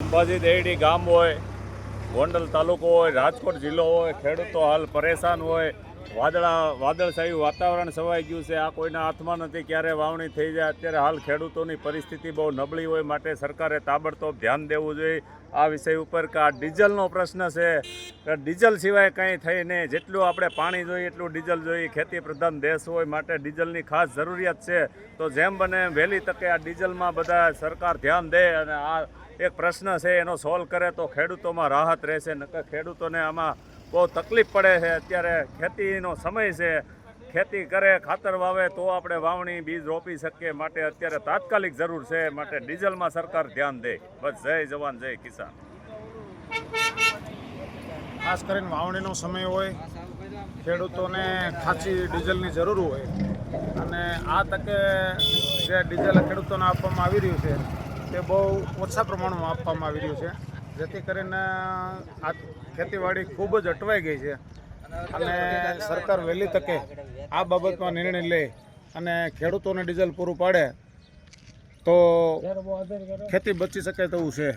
અંબાજી દેરડી ગામ હોય, ગોંડલ તાલુકો હોય, રાજકોટ જિલ્લો હોય, ખેડૂતો હાલ પરેશાન હોય. વાદળછાયું વાતાવરણ છવાઈ ગયું છે. આ કોઈના હાથમાં નથી ક્યારે વાવણી થઈ જાય. અત્યારે હાલ ખેડૂતોની પરિસ્થિતિ બહુ નબળી હોય, માટે સરકારે તાબડતોબ ધ્યાન દેવું જોઈએ આ વિષય ઉપર. કે આ ડીઝલનો પ્રશ્ન છે કે ડીઝલ સિવાય કંઈ થઈ નહીં. જેટલું આપણે પાણી જોઈએ એટલું ડીઝલ જોઈએ. ખેતી પ્રધાન દેશ હોય માટે ડીઝલની ખાસ જરૂરિયાત છે. તો જેમ બને વહેલી તકે આ ડીઝલમાં બધા સરકાર ધ્યાન દે અને આ એક પ્રશ્ન છે એનો સોલ્વ કરે તો ખેડૂતોમાં રાહત રહેશે. નકર ખેડૂતોને આમાં બહુ તકલીફ પડે છે. અત્યારે ખેતીનો સમય છે, ખેતી કરે, ખાતર વાવે તો આપણે વાવણી બીજ રોપી શકીએ. માટે અત્યારે તાત્કાલિક જરૂર છે. માટે ડીઝલમાં સરકાર ધ્યાન દે. બસ જય જવાન જય કિસાન. ખાસ કરીને વાવણીનો સમય હોય, ખેડૂતોને ખાસી ડીઝલની જરૂર હોય અને આ તકે જે ડીઝલ ખેડૂતોને આપવામાં આવી રહ્યું છે તે બહુ ઓછા પ્રમાણમાં આપવામાં આવી રહ્યું છે, જેથી કરીને આ ખેતીવાડી ખૂબ જ અટવાઈ ગઈ છે. અને સરકાર વહેલી તકે આ બાબતમાં નિર્ણય લે અને ખેડૂતોને ડીઝલ પૂરું પાડે તો ખેતી બચી શકે તેવું છે.